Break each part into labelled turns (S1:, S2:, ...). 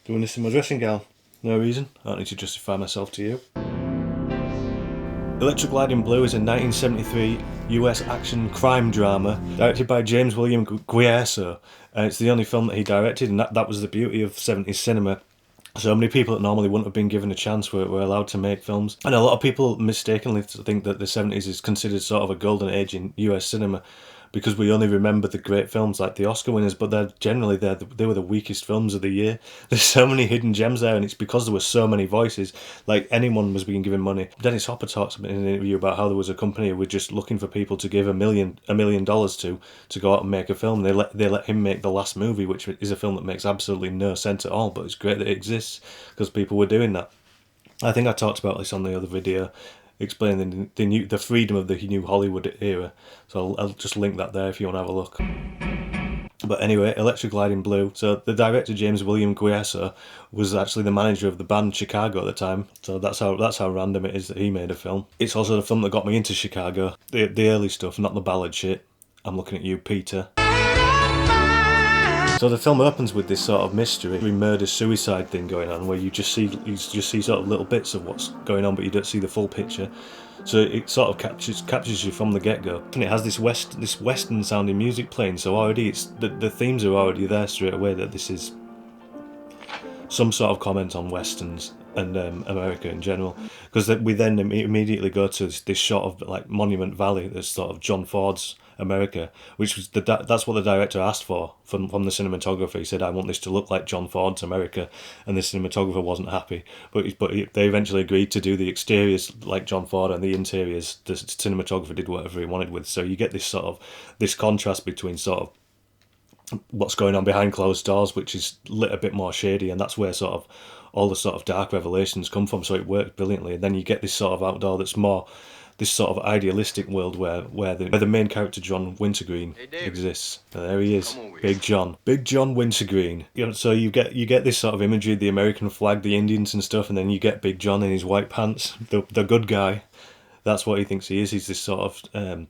S1: Doing this in my dressing gown. No reason. I don't need to justify myself to you. Electra Gliding Blue is a 1973 US action crime drama directed by James William Guercio, and it's the only film that he directed, and that was the beauty of 70s cinema. So many people that normally wouldn't have been given a chance were allowed to make films. And a lot of people mistakenly think that the 70s is considered sort of a golden age in US cinema because we only remember the great films like the Oscar winners, but they were the weakest films of the year. There's so many hidden gems there, and it's because there were so many voices. Like, anyone was being given money. Dennis Hopper talks in an interview about how there was a company who were just looking for people to give $1 million to go out and make a film. They let him make The Last Movie, which is a film that makes absolutely no sense at all, but it's great that it exists because people were doing that. I think I talked about this on the other video, explaining the freedom of the new Hollywood era. So I'll just link that there if you want to have a look. But anyway, Electra Gliding Blue. So the director, James William Guercio, was actually the manager of the band Chicago at the time. So that's how random it is that he made a film. It's also the film that got me into Chicago. The early stuff, not the ballad shit. I'm looking at you, Peter. So the film opens with this sort of mystery, murder-suicide thing going on, where you just see sort of little bits of what's going on, but you don't see the full picture. So it sort of captures you from the get-go, and it has this western-sounding music playing. So already the themes are already there straight away, that this is some sort of comment on westerns and America in general, because we then immediately go to this shot of like Monument Valley, this sort of John Ford's America, which was that's what the director asked for from the cinematographer. He said, I want this to look like John Ford's America, and the cinematographer wasn't happy, but they eventually agreed to do the exteriors like John Ford, and the interiors the cinematographer did whatever he wanted with. So you get this contrast between sort of what's going on behind closed doors, which is lit a bit more shady, and that's where sort of all the sort of dark revelations come from. So it worked brilliantly, and then you get this sort of outdoor that's more this sort of idealistic world where the main character, John Wintergreen, exists. And there he is, Big John Wintergreen. So you get this sort of imagery, the American flag, the Indians and stuff, and then you get Big John in his white pants, the good guy. That's what he thinks he is. He's this sort of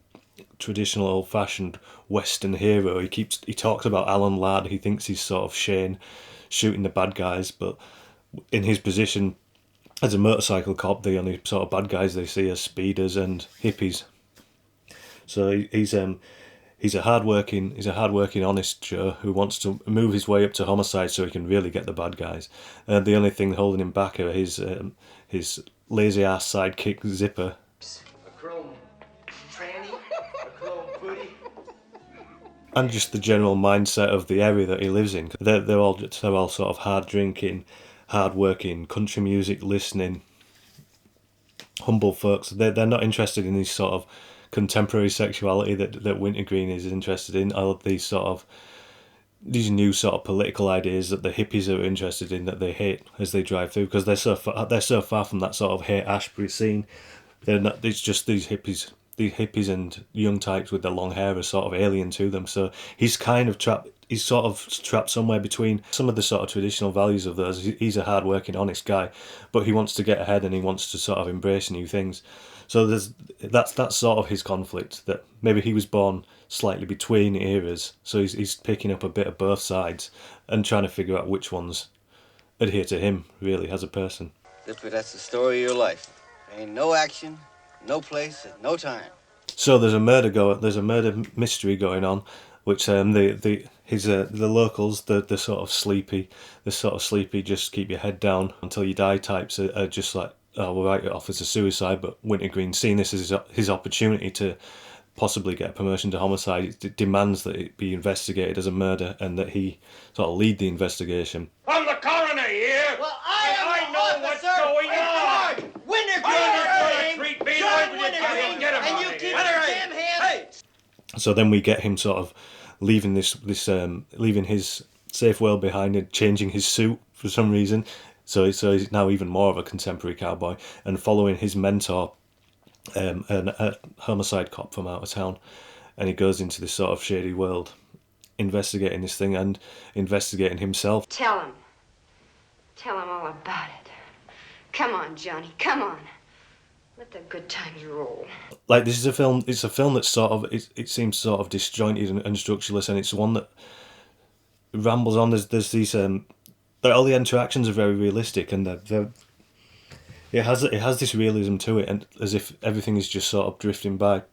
S1: traditional, old-fashioned Western hero. He talks about Alan Ladd. He thinks he's sort of Shane, shooting the bad guys, but in his position as a motorcycle cop, the only sort of bad guys they see are speeders and hippies. So he's a hardworking, honest Joe who wants to move his way up to homicide so he can really get the bad guys. The only thing holding him back are his lazy ass sidekick Zipper.
S2: A chrome tranny, a chrome booty.
S1: And just the general mindset of the area that he lives in. They're all sort of hard drinking, hard-working, country music listening, humble folks. They're not interested in this sort of contemporary sexuality that Wintergreen is interested in. All of these new sort of political ideas that the hippies are interested in, that they hate as they drive through, because they're so far from that sort of Haight-Ashbury scene. They're not. It's just these hippies and young types with their long hair are sort of alien to them. So he's kind of trapped. He's sort of trapped somewhere between some of the sort of traditional values of those. He's a hard-working, honest guy, but he wants to get ahead and he wants to sort of embrace new things. So that's sort of his conflict, that maybe he was born slightly between eras, so he's picking up a bit of both sides and trying to figure out which ones adhere to him, really, as a person.
S2: That's the story of your life. Ain't no action, no place, and no time.
S1: So there's a murder mystery going on, which the locals, the sort of sleepy, just keep your head down until you die types are just like, oh, we'll write it off as a suicide. But Wintergreen, seeing this as his opportunity to possibly get a promotion to homicide, it demands that it be investigated as a murder and that he sort of lead the investigation.
S3: I'm the coroner here.
S4: Well, I know what's going on. Wintergreen, John Wintergreen, and you keep your damn hands.
S1: So then we get him sort of leaving leaving his safe world behind and changing his suit for some reason. So he's now even more of a contemporary cowboy and following his mentor, a homicide cop from out of town, and he goes into this sort of shady world, investigating this thing and investigating himself.
S5: Tell him all about it. Come on, Johnny, come on. Let the good times roll.
S1: Like, this is a film. It's a film that's sort of it seems sort of disjointed and structureless, and it's one that rambles on. There's these all the interactions are very realistic, and it has this realism to it, and as if everything is just sort of drifting by,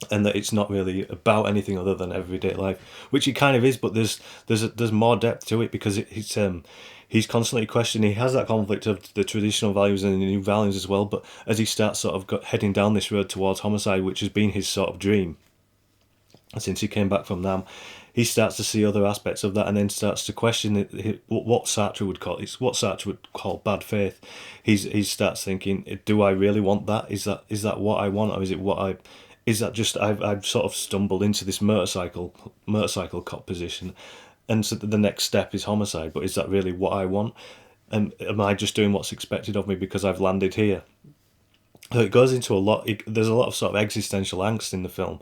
S1: and that it's not really about anything other than everyday life, which it kind of is. But there's more depth to it, because he's constantly questioning. He has that conflict of the traditional values and the new values as well. But as he starts sort of heading down this road towards homicide, which has been his sort of dream since he came back from Nam, he starts to see other aspects of that, and then starts to question what Sartre would call bad faith. He starts thinking, do I really want that? Is that what I want, or is that just I've sort of stumbled into this motorcycle cop position, and so the next step is homicide? But is that really what I want? And am I just doing what's expected of me because I've landed here? So it goes into there's a lot of sort of existential angst in the film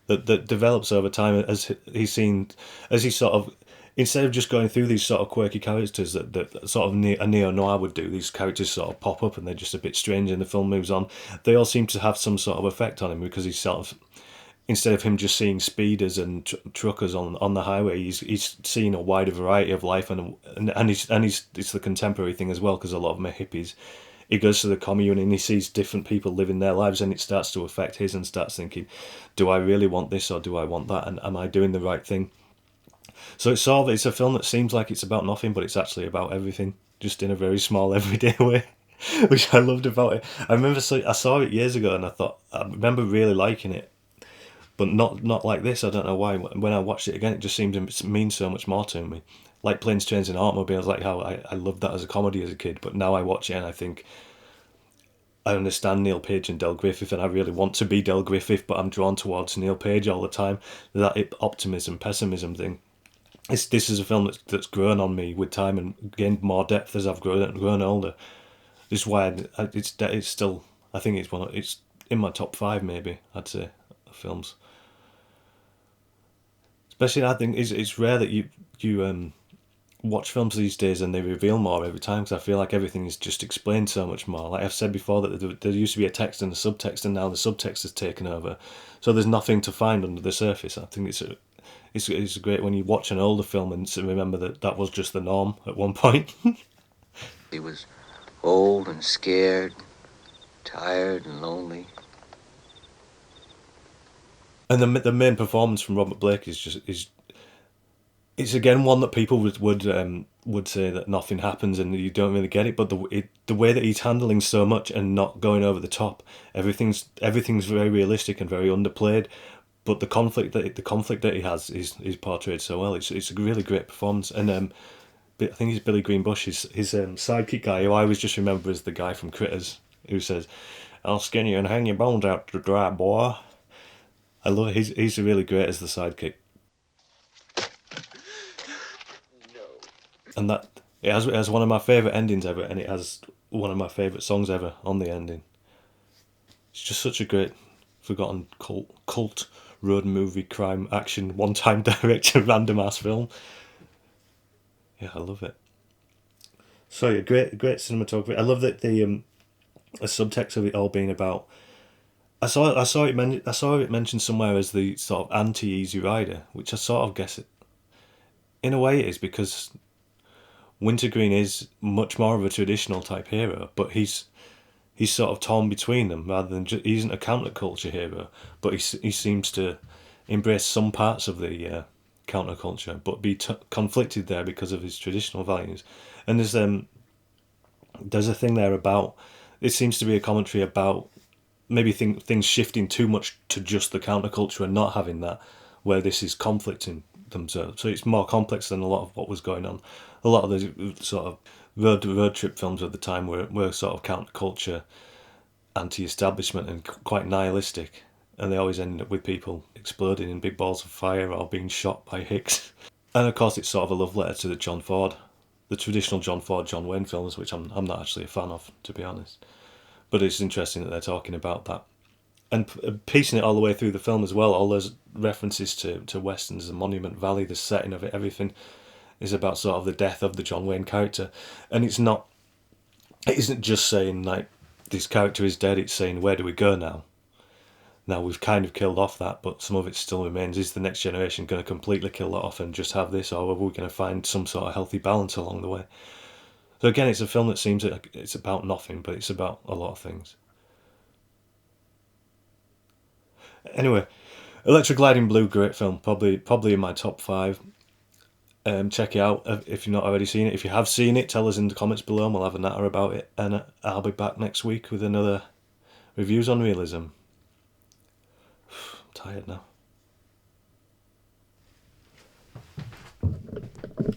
S1: that develops over time, as he's sort of, instead of just going through these sort of quirky characters that sort of a neo-noir would do. These characters sort of pop up and they're just a bit strange, and the film moves on. They all seem to have some sort of effect on him, because he's sort of, instead of him just seeing speeders and truckers on the highway, he's seeing a wider variety of life, and it's the contemporary thing as well, because a lot of them are hippies. He goes to the commune and he sees different people living their lives, and it starts to affect his, and starts thinking, do I really want this, or do I want that, and am I doing the right thing? So it's a film that seems like it's about nothing, but it's actually about everything, just in a very small, everyday way, which I loved about it. I remember I saw it years ago, and I remember really liking it, but not like this. I don't know why. When I watched it again, it just seemed to mean so much more to me. Like Planes, Trains and Automobiles, like how I loved that as a comedy as a kid, but now I watch it and I think, I understand Neil Page and Del Griffith, and I really want to be Del Griffith, but I'm drawn towards Neil Page all the time. That optimism, pessimism thing. This is a film that's grown on me with time and gained more depth as I've grown older. This is why it's still, I think it's in my top 5 maybe, I'd say, of films. Especially, I think it's rare that you watch films these days and they reveal more every time, because I feel like everything is just explained so much more. Like I've said before, that there used to be a text and a subtext, and now the subtext has taken over, so there's nothing to find under the surface. I think it's great when you watch an older film and remember that was just the norm at one point.
S2: He was old and scared, tired and lonely.
S1: And the main performance from Robert Blake is it's again one that people would say that nothing happens and you don't really get it, but the way that he's handling so much and not going over the top, everything's very realistic and very underplayed, but the conflict that he has is portrayed so well. It's a really great performance, and I think he's Billy Greenbush, his sidekick guy, who I always just remember as the guy from Critters, who says, "I'll skin you and hang your bones out to dry, boy." I love it. He's really great as the sidekick. And that it has one of my favourite endings ever, and it has one of my favourite songs ever on the ending. It's just such a great, forgotten cult road movie, crime, action, one-time director, random ass film. Yeah, I love it. So yeah, great cinematography. I love that the subtext of it all being about. I saw it mentioned somewhere as the sort of anti-Easy Rider, which I sort of guess it. In a way, it is, because Wintergreen is much more of a traditional type hero, but he's sort of torn between them, rather than he isn't a counterculture hero, but he seems to embrace some parts of the counterculture, but be conflicted there because of his traditional values. And there's a thing there about, it seems to be a commentary about maybe things shifting too much to just the counterculture and not having that, where this is conflicting them. So it's more complex than a lot of what was going on. A lot of the sort of road trip films of the time were sort of counterculture, anti-establishment, and quite nihilistic, and they always ended up with people exploding in big balls of fire or being shot by Hicks. And of course, it's sort of a love letter to the traditional John Ford, John Wayne films, which I'm not actually a fan of, to be honest. But it's interesting that they're talking about that. And piecing it all the way through the film as well, all those references to westerns, the Monument Valley, the setting of it, everything is about sort of the death of the John Wayne character. And it isn't just saying like, this character is dead, it's saying, where do we go now? Now we've kind of killed off that, but some of it still remains. Is the next generation going to completely kill that off and just have this, or are we going to find some sort of healthy balance along the way? So again, it's a film that seems like it's about nothing, but it's about a lot of things. Anyway, Electra Gliding Blue, great film, probably in my top 5. Check it out if you've not already seen it. If you have seen it, tell us in the comments below and we'll have a natter about it. And I'll be back next week with another Reviews on Realism. I'm tired now.